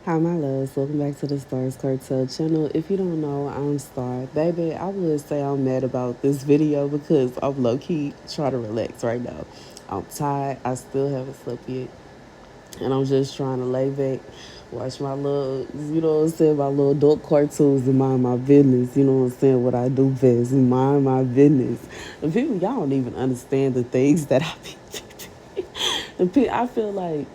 Hi, my loves. Welcome back to the Starscartel channel. If you don't know, I'm Star. Baby, I would say I'm mad about this video because I'm low-key trying to relax right now. I'm tired. I still haven't slept yet. And I'm just trying to lay back, watch my little, my little adult cartoons and mind my business. What I do best, mind my business. And people, y'all don't even understand the things that I be. I feel like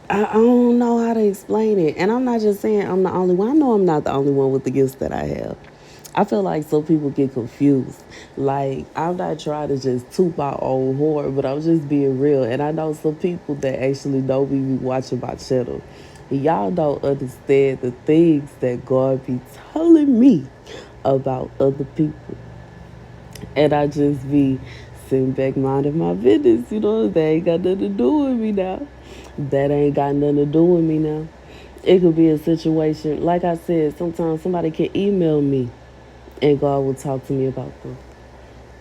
I don't know how to explain it. And I'm not just saying I'm the only one. I know I'm not the only one with the gifts that I have. I feel like some people get confused. Like, I'm not trying to just toot my own horn, but I'm just being real. And I know some people that actually know me be watching my channel. Y'all don't understand the things that God be telling me about other people. And I just be sitting back minding my business. That ain't got nothing to do with me now. That ain't got nothing to do with me now. It could be a situation, like I said, sometimes somebody can email me and God will talk to me about them.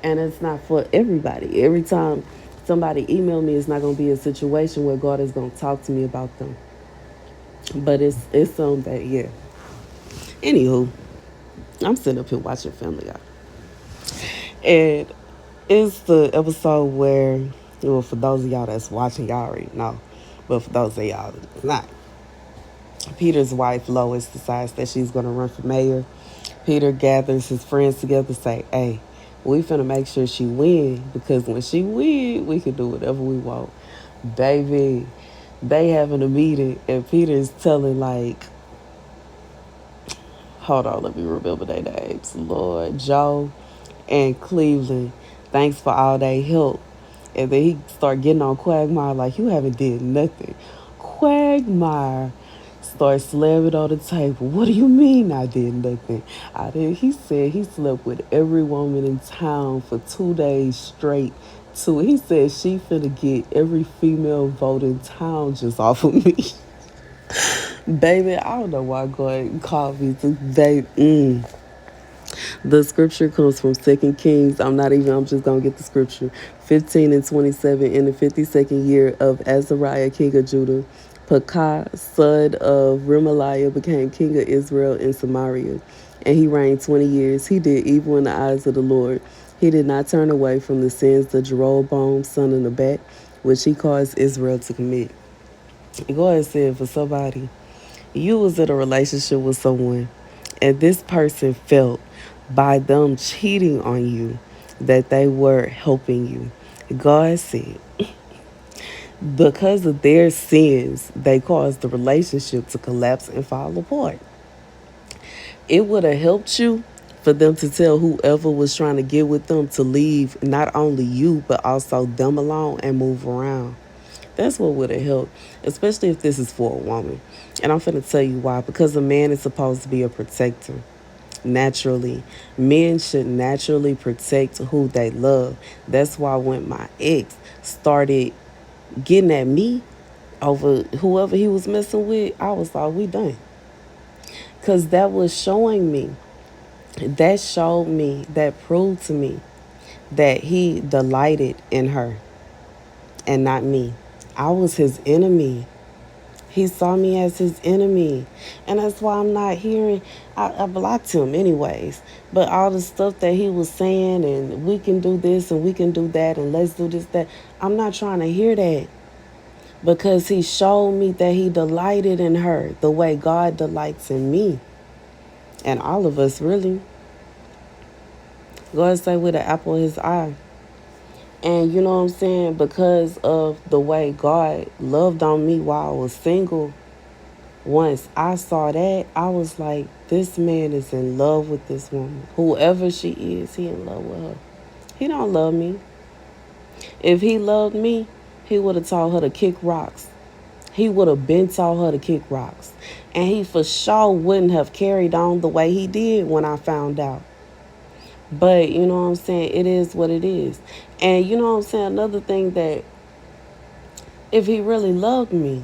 And it's not for everybody. Every time somebody email me, it's not going to be a situation where God is going to talk to me about them. But it's something that, yeah. Anywho, I'm sitting up here watching Family Guy. And it's the episode where, well, for those of y'all that's watching, y'all already know. But for those of y'all that's not, Peter's wife, Lois, decides that she's going to run for mayor. Peter gathers his friends together and say, hey, we finna make sure she win because when she win, we can do whatever we want. Baby, they having a meeting and Peter's telling hold on, let me remember their names. Lord, Joe and Cleveland, thanks for all their help. And then he start getting on Quagmire like, you haven't did nothing. Quagmire start slamming on the table. What do you mean I did nothing? I did. He said he slept with every woman in town for 2 days straight. So he said she finna get every female vote in town just off of me. Baby, I don't know why God called me to babe. The scripture comes from 2 Kings. I'm just going to get the scripture. 15 and 27, in the 52nd year of Azariah, king of Judah, Pekah, son of Remaliah, became king of Israel in Samaria. And he reigned 20 years. He did evil in the eyes of the Lord. He did not turn away from the sins of Jeroboam, son of Nebat, which he caused Israel to commit. God said for somebody, you was in a relationship with someone and this person felt by them cheating on you that they were helping you. God said, because of their sins, they caused the relationship to collapse and fall apart. It would have helped you for them to tell whoever was trying to get with them to leave not only you, but also them alone and move around. That's what would have helped, especially if this is for a woman. And I'm finna tell you why. Because a man is supposed to be a protector. Naturally, men should naturally protect who they love. That's why when my ex started getting at me over whoever he was messing with, I was like, we done. Because that was showing me, that showed me, that proved to me that he delighted in her and not me. I was his enemy. He saw me as his enemy. And that's why I'm not hearing, I blocked him anyways. But all the stuff that he was saying, and we can do this and we can do that and let's do this, that, I'm not trying to hear that. Because he showed me that he delighted in her the way God delights in me. And all of us, really. God say with the apple of his eye. And you know what I'm saying? Because of the way God loved on me while I was single, once I saw that, I was like, this man is in love with this woman. Whoever she is, he in love with her. He don't love me. If he loved me, he would have taught her to kick rocks. He would have been taught her to kick rocks. And he for sure wouldn't have carried on the way he did when I found out. But, you know what I'm saying? It is what it is. And you know what I'm saying? Another thing that if he really loved me,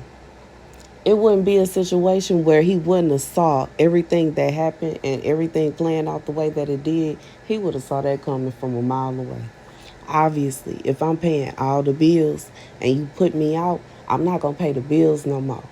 it wouldn't be a situation where he wouldn't have saw everything that happened and everything playing out the way that it did. He would have saw that coming from a mile away. Obviously, if I'm paying all the bills and you put me out, I'm not going to pay the bills no more.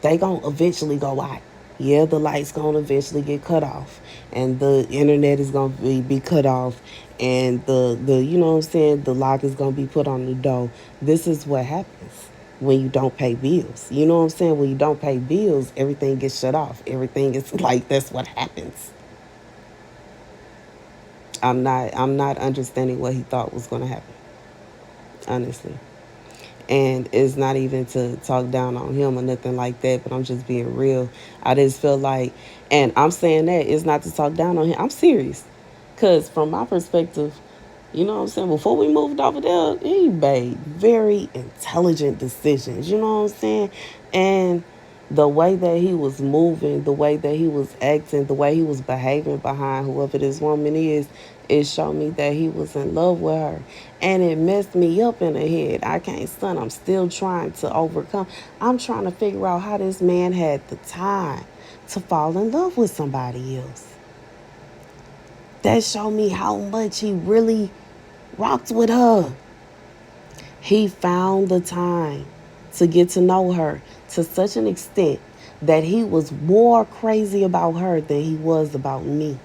They going to eventually go out. Yeah, the lights going to eventually get cut off. And the internet is going to be cut off. And the you know what I'm saying, the lock is going to be put on the door. This is what happens when you don't pay bills. You know what I'm saying? When you don't pay bills, everything gets shut off. Everything is like, that's what happens. I'm not understanding what he thought was going to happen, honestly. And it's not even to talk down on him or nothing like that, but I'm just being real. I just feel like, and I'm saying that it's not to talk down on him. I'm serious. Because from my perspective, you know what I'm saying? Before we moved over there, he made very intelligent decisions. You know what I'm saying? And the way that he was moving, the way that he was acting, the way he was behaving behind whoever this woman is, it showed me that he was in love with her. And it messed me up in the head. I can't stunt. I'm still trying to overcome. I'm trying to figure out how this man had the time to fall in love with somebody else. That showed me how much he really rocked with her. He found the time to get to know her to such an extent that he was more crazy about her than he was about me.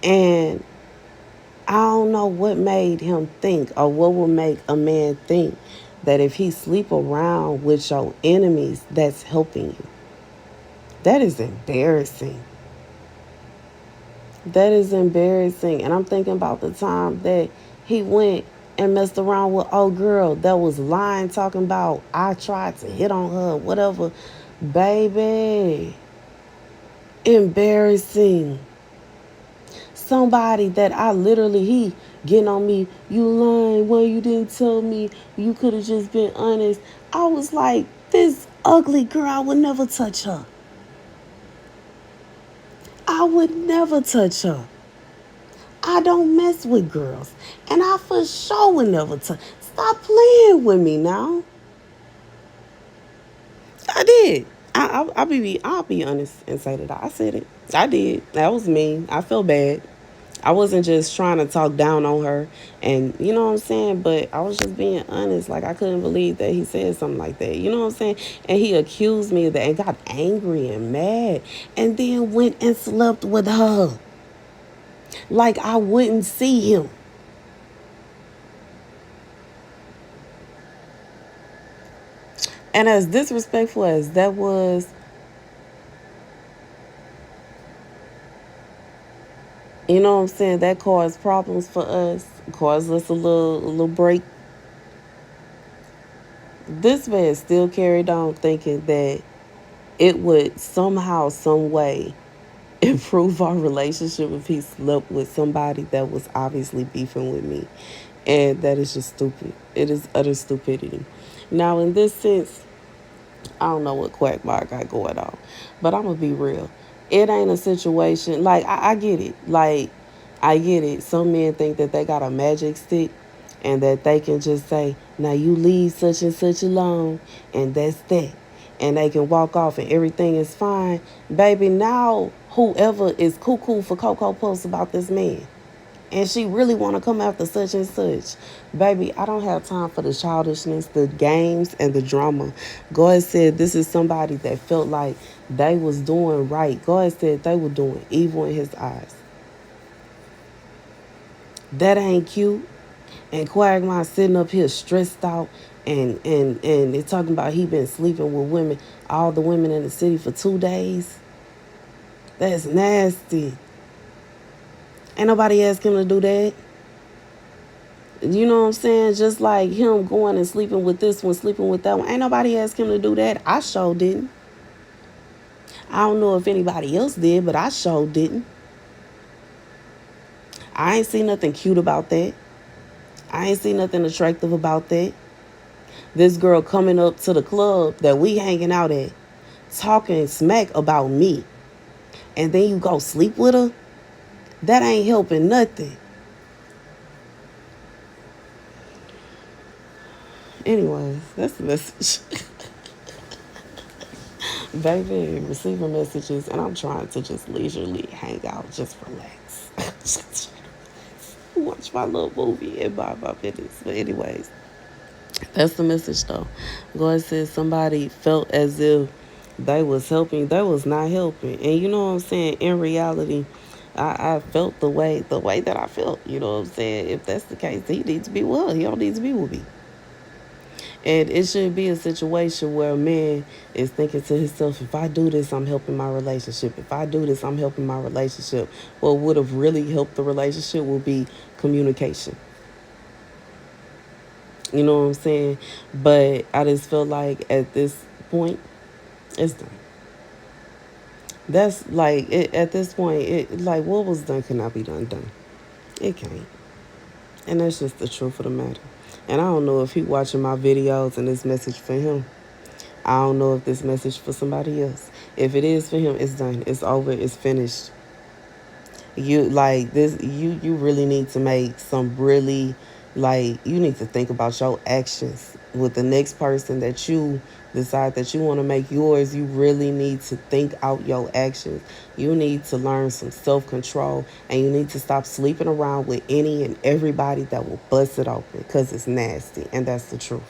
And I don't know what made him think, or what would make a man think that if he sleep around with your enemies, that's helping you. That is embarrassing. That is embarrassing. And I'm thinking about the time that he went and messed around with old girl that was lying, talking about I tried to hit on her, whatever. Baby, embarrassing. Somebody that I literally, he getting on me, you lying, well, you didn't tell me, you could have just been honest. I was like, this ugly girl, I would never touch her. I would never touch her. I don't mess with girls. And I for sure would never touch. Stop playing with me now. I did. I'll be honest and say that I said it. I did. That was me. I feel bad. I wasn't just trying to talk down on her, and you know what I'm saying, but I was just being honest. Like, I couldn't believe that he said something like that. You know what I'm saying? And he accused me of that and got angry and mad, and then went and slept with her. Like I wouldn't see him. And as disrespectful as that was, you know what I'm saying, that caused problems for us, caused us a little break. This man still carried on thinking that it would somehow, some way improve our relationship if he slept with somebody that was obviously beefing with me. And that is just stupid. It is utter stupidity. Now, in this sense, I don't know what quagmire got going on, but I'm gonna be real. It ain't a situation like I get it. Like, I get it. Some men think that they got a magic stick and that they can just say, "Now you leave such and such alone," and that's that. And they can walk off and everything is fine. Baby, now whoever is cuckoo for Cocoa Puffs about this man, and she really want to come after such and such. Baby, I don't have time for the childishness, the games, and the drama. God said this is somebody that felt like they was doing right. God said they were doing evil in his eyes. That ain't cute. And Quagmire sitting up here stressed out and they talking about he been sleeping with women, all the women in the city for 2 days. That's nasty. Ain't nobody asked him to do that. You know what I'm saying? Just like him going and sleeping with this one, sleeping with that one. Ain't nobody asked him to do that. I sure didn't. I don't know if anybody else did, but I sure didn't. I ain't see nothing cute about that. I ain't see nothing attractive about that. This girl coming up to the club that we hanging out at, talking smack about me, and then you go sleep with her? That ain't helping nothing. Anyways, that's the message. Baby, receiving messages, and I'm trying to just leisurely hang out, just relax. Watch my little movie and mind my business. But anyways, That's the message though. God said somebody felt as if they was helping, they was not helping. And you know what I'm saying? In reality, I felt the way that I felt. You know what I'm saying? If that's the case, he needs to be with her. He don't need to be with me. And it should be a situation where a man is thinking to himself, if I do this, I'm helping my relationship. If I do this, I'm helping my relationship. What would have really helped the relationship would be communication. You know what I'm saying? But I just feel like at this point, it's done. That's like it, at this point, it like what was done cannot be done. Done. It can't, and that's just the truth of the matter. And I don't know if he watching my videos and this message for him. I don't know if this message for somebody else. If it is for him, it's done. It's over. It's finished. You like this. You really need to make some really like you need to think about your actions with the next person that you decide that you want to make yours. You really need to think out your actions. You need to learn some self-control, and you need to stop sleeping around with any and everybody that will bust it open because it's nasty, and that's the truth.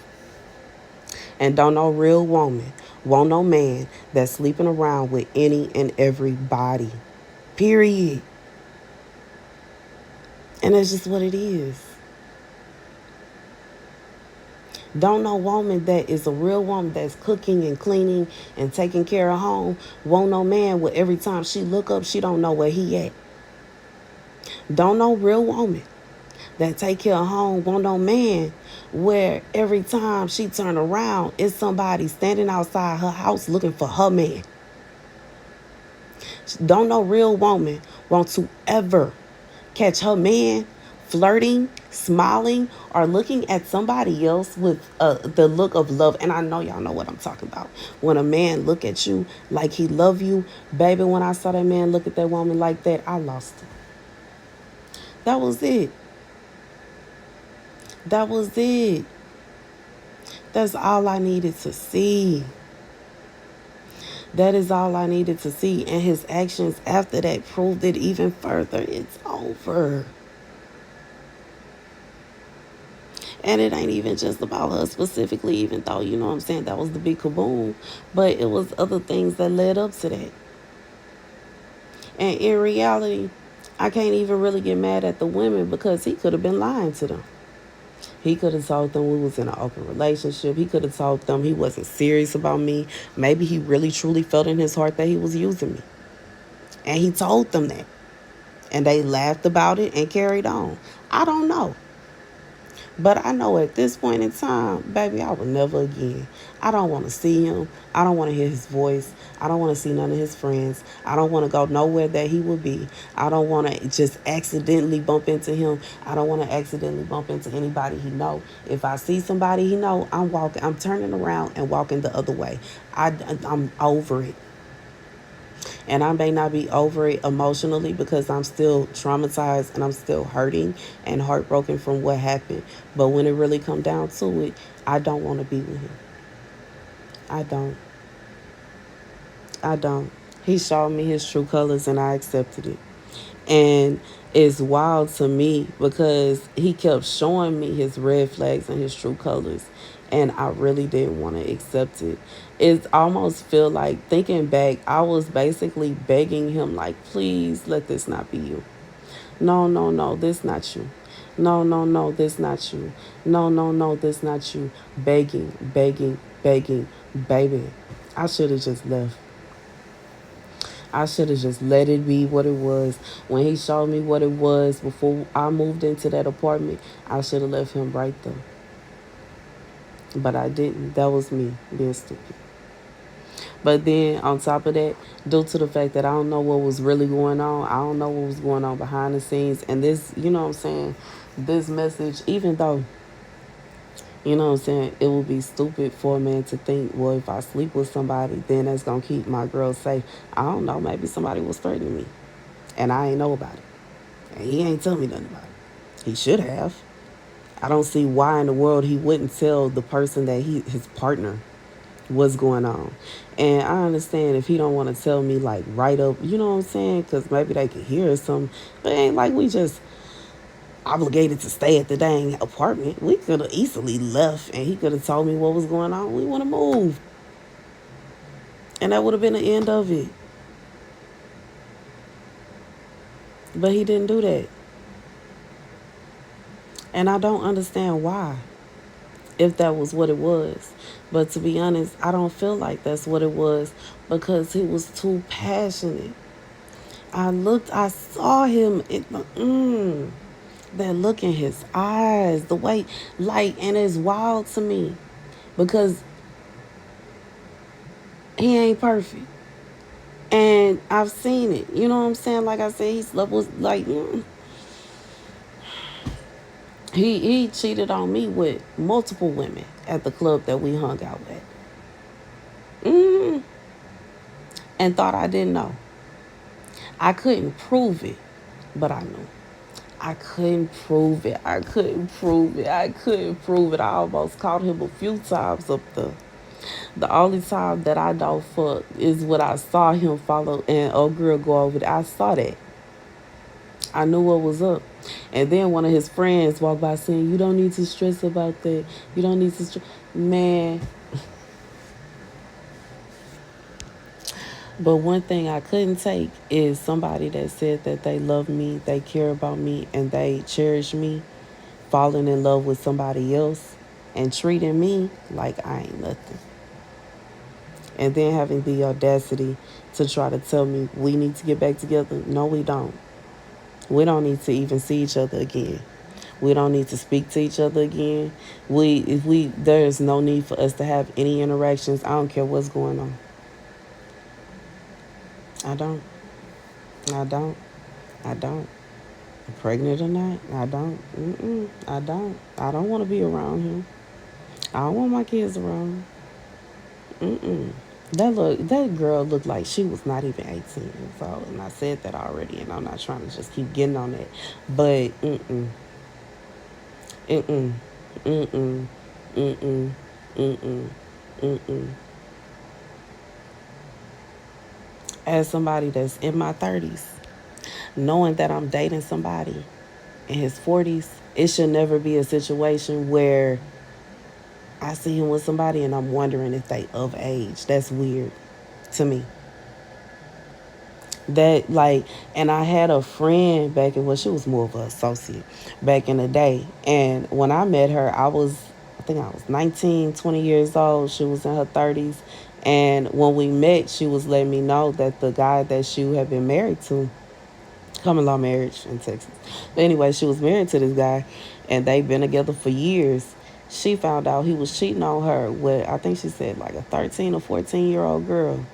And don't no real woman want no man that's sleeping around with any and everybody. Period. And that's just what it is. Don't no woman that is a real woman that's cooking and cleaning and taking care of home want no man where every time she look up she don't know where he at. Don't no real woman that take care of home want no man where every time she turn around it's somebody standing outside her house looking for her man. Don't no real woman want to ever catch her man flirting, smiling, or looking at somebody else with the look of love. And I know y'all know what I'm talking about. When a man look at you like he love you, baby, when I saw that man look at that woman like that, I lost it. That was it. That was it. That's all I needed to see. That is all I needed to see. And his actions after that proved it even further. It's over. And it ain't even just about her specifically, even though, you know what I'm saying, that was the big kaboom. But it was other things that led up to that. And in reality, I can't even really get mad at the women because he could have been lying to them. He could have told them we was in an open relationship. He could have told them he wasn't serious about me. Maybe he really truly felt in his heart that he was using me. And he told them that. And they laughed about it and carried on. I don't know. But I know at this point in time, baby, I will never again. I don't want to see him. I don't want to hear his voice. I don't want to see none of his friends. I don't want to go nowhere that he would be. I don't want to just accidentally bump into him. I don't want to accidentally bump into anybody he know. If I see somebody he know, I'm turning around and walking the other way. I'm over it. And I may not be over it emotionally because I'm still traumatized and I'm still hurting and heartbroken from what happened. But when it really come down to it, I don't want to be with him. I don't. I don't. He showed me his true colors and I accepted it. And it's wild to me because he kept showing me his red flags and his true colors. And I really didn't want to accept it. It almost feel like thinking back, I was basically begging him like, please let this not be you. No, no, no, this not you. No, no, no, this not you. No, no, no, this not you. Begging, begging, begging, baby. I should have just left. I should have just let it be what it was. When he showed me what it was before I moved into that apartment, I should have left him right there. But I didn't. That was me being stupid. But then on top of that, due to the fact that I don't know what was really going on, I don't know what was going on behind the scenes. And this, you know what I'm saying, this message, even though, you know what I'm saying, it would be stupid for a man to think, well, if I sleep with somebody, then that's going to keep my girl safe. I don't know. Maybe somebody was threatening me and I ain't know about it. And he ain't tell me nothing about it. He should have. I don't see why in the world he wouldn't tell the person that his partner what's going on. And I understand if he don't want to tell me like right up, you know what I'm saying? Because maybe they can hear something. But it ain't like we just obligated to stay at the dang apartment. We could have easily left and he could have told me what was going on. We want to move. And that would have been the end of it. But he didn't do that. And I don't understand why, if that was what it was. But to be honest, I don't feel like that's what it was because he was too passionate. I saw him, that look in his eyes, the way, like, and it's wild to me because he ain't perfect. And I've seen it. You know what I'm saying? Like I said, he slept with, like, he cheated on me with multiple women at the club that we hung out at. Mm, and thought I didn't know. I couldn't prove it, but I knew. I couldn't prove it. I couldn't prove it. I couldn't prove it. I almost caught him a few times up there. The only time that I don't fuck is when I saw him follow and old girl go over there. I saw that. I knew what was up. And then one of his friends walked by saying, "You don't need to stress about that. You don't need to stress." Man, but one thing I couldn't take is somebody that said that they love me, they care about me, and they cherish me, falling in love with somebody else and treating me like I ain't nothing. And then having the audacity to try to tell me we need to get back together. No, we don't. We don't need to even see each other again. We don't need to speak to each other again. There's no need for us to have any interactions. I don't care what's going on. I don't. I don't. I don't. Pregnant or not, I don't. I don't. I don't want to be around him. I don't want my kids around him. That girl looked like she was not even 18 years old, and I said that already, and I'm not trying to just keep getting on that. But mm mm mm mm. As somebody that's in my 30s, knowing that I'm dating somebody in his 40s, it should never be a situation where I see him with somebody and I'm wondering if they of age. That's weird to me. That like, and I had a friend back in, well, she was more of an associate back in the day. And when I met her, I think I was 19, 20 years old. She was in her 30s. And when we met, she was letting me know that the guy that she had been married to, common law marriage in Texas. But anyway, she was married to this guy and they've been together for years. She found out he was cheating on her with, I think she said like a 13 or 14-year-old girl.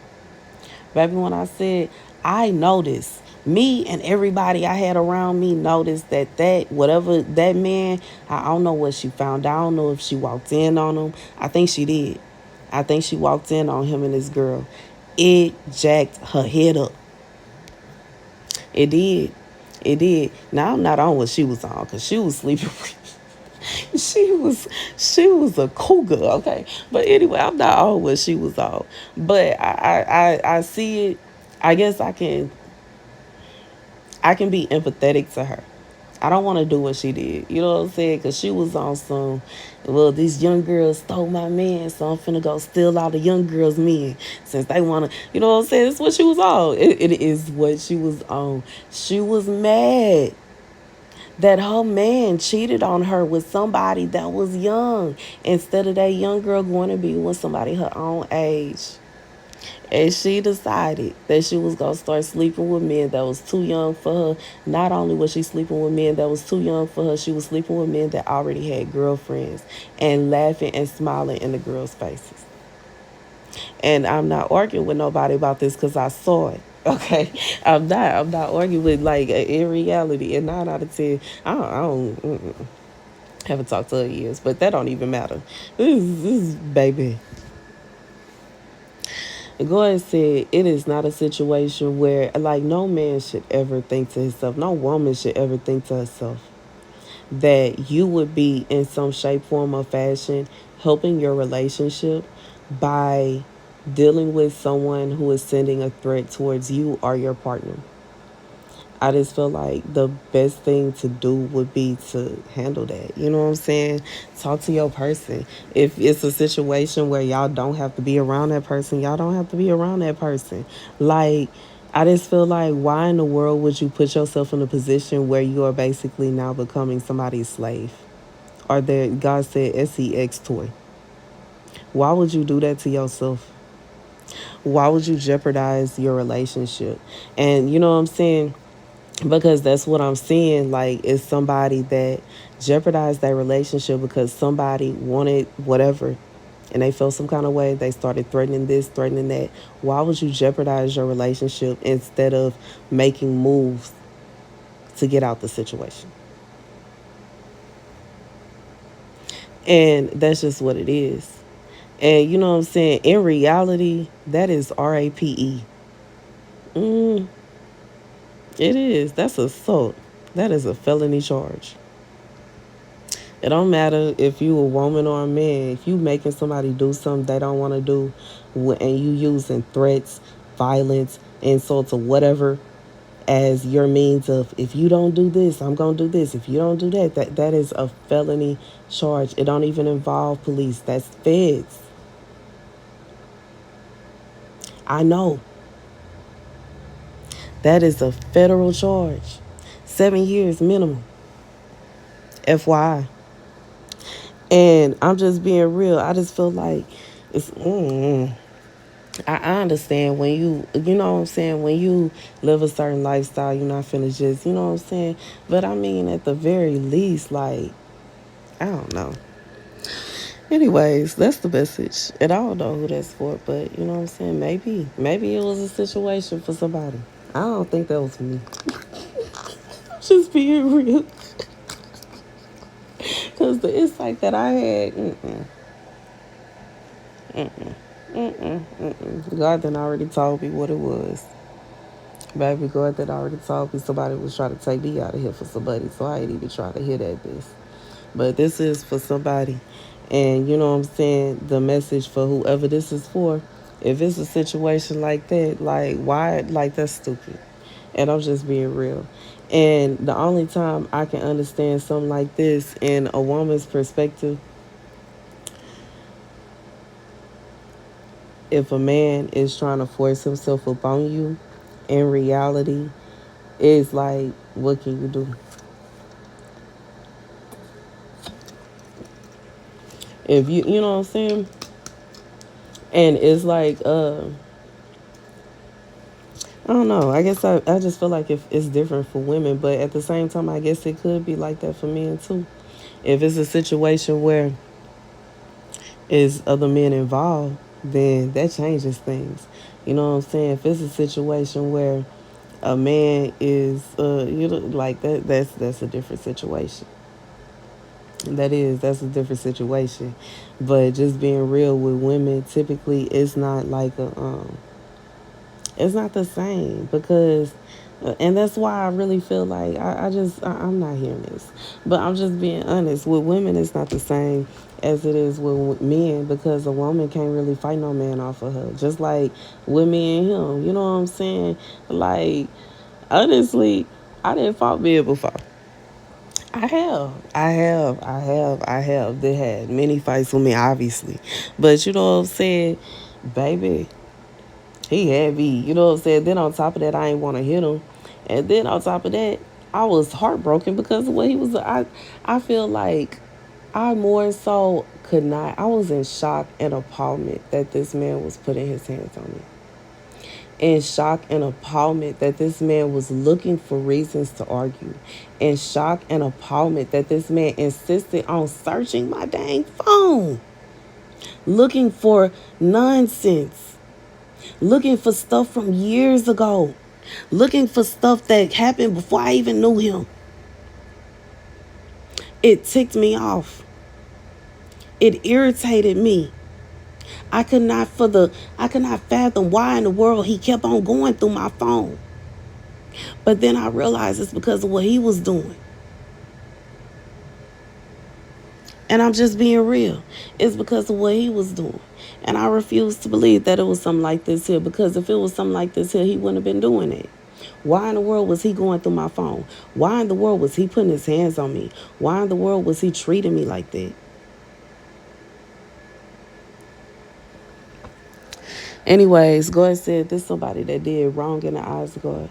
Baby, when I said, I noticed, me and everybody I had around me noticed that whatever that man, I don't know what she found. I don't know if she walked in on him. I think she did. I think she walked in on him and this girl. It jacked her head up. It did. It did. Now I'm not on what she was on because she was sleeping with she was a cougar, okay. But anyway, I'm not on what she was on. But I see it. I guess I can be empathetic to her. I don't want to do what she did. You know what I'm saying? Because she was on some, well, these young girls stole my man, so I'm finna go steal all the young girls' men since they want to, you know what I'm saying? That's what she was on. It is what she was on. She was mad that her man cheated on her with somebody that was young instead of that young girl going to be with somebody her own age. And she decided that she was going to start sleeping with men that was too young for her. Not only was she sleeping with men that was too young for her, she was sleeping with men that already had girlfriends and laughing and smiling in the girls' faces. And I'm not arguing with nobody about this because I saw it. Okay, I'm not arguing with, like, in reality. And 9 out of 10, I don't haven't talked to her in years, but that don't even matter. This baby. God said it is not a situation where, like, no man should ever think to himself, no woman should ever think to herself that you would be in some shape, form, or fashion helping your relationship by dealing with someone who is sending a threat towards you or your partner. I just feel like the best thing to do would be to handle that. You know what I'm saying? Talk to your person. If it's a situation where y'all don't have to be around that person, y'all don't have to be around that person. Like, I just feel like, why in the world would you put yourself in a position where you are basically now becoming somebody's slave? Or that God said sex toy. Why would you do that to yourself? Why would you jeopardize your relationship? And you know what I'm saying? Because that's what I'm seeing. Like, is somebody that jeopardized their relationship because somebody wanted whatever and they felt some kind of way. They started threatening this, threatening that. Why would you jeopardize your relationship instead of making moves to get out the situation? And that's just what it is. And you know what I'm saying? In reality, that is RAPE. Mm, it is. That's assault. That is a felony charge. It don't matter if you a woman or a man. If you making somebody do something they don't want to do, and you using threats, violence, insults, or whatever as your means of, if you don't do this, I'm gonna do this. If you don't do that, that is a felony charge. It don't even involve police. That's feds. I know. That is a federal charge. 7 years minimum. FYI. And I'm just being real. I just feel like it's. I understand when you know what I'm saying, when you live a certain lifestyle, you're not finna just, you know what I'm saying? But I mean, at the very least, like, I don't know. Anyways, that's the message. And I don't know who that's for, but you know what I'm saying? Maybe it was a situation for somebody. I don't think that was me. Just being real. Because the insight that I had, God then already told me what it was. Baby, God that already told me somebody was trying to take me out of here for somebody, so I ain't even trying to hear that this. But this is for somebody. And you know what I'm saying? The message for whoever this is for, if it's a situation like that, like, why? Like, that's stupid. And I'm just being real. And the only time I can understand something like this in a woman's perspective, if a man is trying to force himself upon you, in reality, is like, what can you do? If you know what I'm saying? And it's like, I don't know. I guess I just feel like if it's different for women, but at the same time, I guess it could be like that for men too. If it's a situation where is other men involved, then that changes things. You know what I'm saying? If it's a situation where a man is, you know, like that's a different situation. That's a different situation. But just being real with women, typically it's not like it's not the same because, and that's why I really feel like I'm not hearing this, but I'm just being honest. With women, it's not the same as it is with men because a woman can't really fight no man off of her. Just like with me and him, you know what I'm saying? Like, honestly, I didn't fight men before. I have. They had many fights with me, obviously. But you know what I'm saying? Baby, he had me. You know what I'm saying? Then on top of that, I ain't want to hit him. And then on top of that, I was heartbroken because of what he was. I feel like I more so could not. I was in shock and appallment that this man was putting his hands on me. In shock and appallment that this man was looking for reasons to argue. In shock and appallment that this man insisted on searching my dang phone. Looking for nonsense. Looking for stuff from years ago. Looking for stuff that happened before I even knew him. It ticked me off. It irritated me. I could not fathom why in the world he kept on going through my phone. But then I realized it's because of what he was doing. And I'm just being real. It's because of what he was doing. And I refuse to believe that it was something like this here. Because if it was something like this here, he wouldn't have been doing it. Why in the world was he going through my phone? Why in the world was he putting his hands on me? Why in the world was he treating me like that? Anyways, God said this somebody that did wrong in the eyes of God.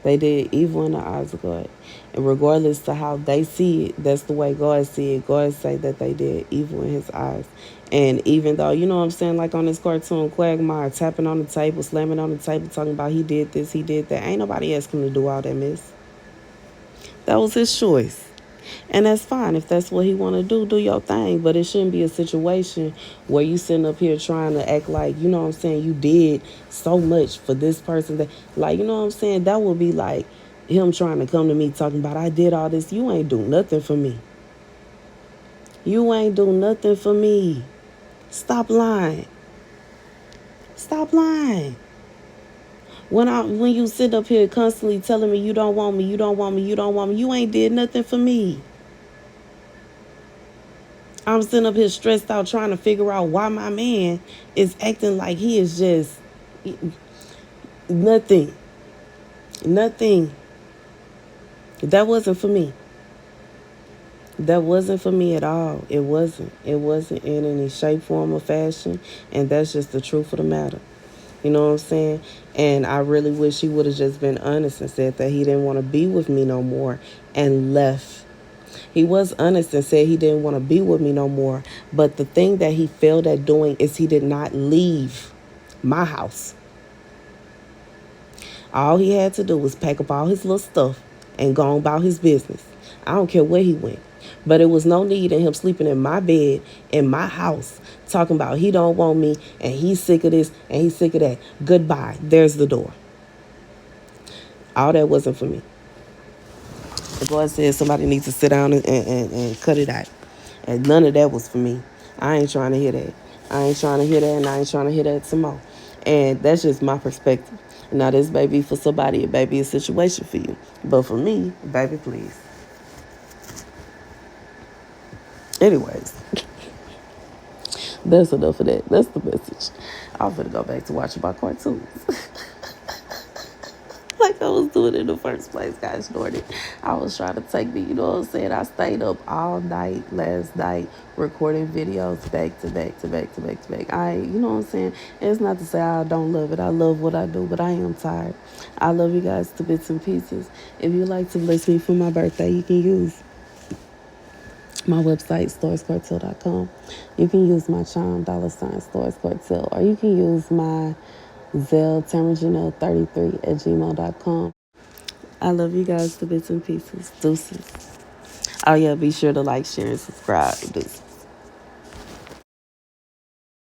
They did evil in the eyes of God. And regardless to how they see it, that's the way God see it. God say that they did evil in his eyes. And even though, you know what I'm saying, like on this cartoon, Quagmire tapping on the table, slamming on the table, talking about he did this, he did that. Ain't nobody asking him to do all that, miss. That was his choice. And that's fine. If that's what he want to do your thing. But it shouldn't be a situation where you sitting up here trying to act like, you know what I'm saying, you did so much for this person. That, like, you know what I'm saying? That would be like him trying to come to me talking about, I did all this. You ain't do nothing for me. You ain't do nothing for me. Stop lying. Stop lying. When you sit up here constantly telling me you don't want me, you don't want me, you don't want me, you ain't did nothing for me. I'm sitting up here stressed out trying to figure out why my man is acting like he is just nothing. Nothing. That wasn't for me. That wasn't for me at all. It wasn't. It wasn't in any shape, form, or fashion. And that's just the truth of the matter. You know what I'm saying? And I really wish he would have just been honest and said that he didn't want to be with me no more and left. He was honest and said he didn't want to be with me no more. But the thing that he failed at doing is he did not leave my house. All he had to do was pack up all his little stuff and go on about his business. I don't care where he went. But it was no need in him sleeping in my bed, in my house, talking about he don't want me and he's sick of this and he's sick of that. Goodbye. There's the door. All that wasn't for me. The boy said somebody needs to sit down and cut it out. And none of that was for me. I ain't trying to hear that. I ain't trying to hear that, and I ain't trying to hear that some more. And that's just my perspective. Now, this may be for somebody, it may be a situation for you. But for me, baby, please. Anyways, that's enough of that. That's the message. I'm going to go back to watching my cartoons. Like I was doing in the first place, guys. Snorted. I was trying to take me, you know what I'm saying? I stayed up all night last night recording videos back to back to back to back to back. You know what I'm saying? It's not to say I don't love it. I love what I do, but I am tired. I love you guys to bits and pieces. If you'd like to bless me for my birthday, you can use my website, Starscartel.com. You can use my chime, $Starscartel, or you can use my Zelle, TamaraJanelle33@gmail.com. I love you guys to bits and pieces. Deuces. Oh, yeah, be sure to like, share, and subscribe. Deuces.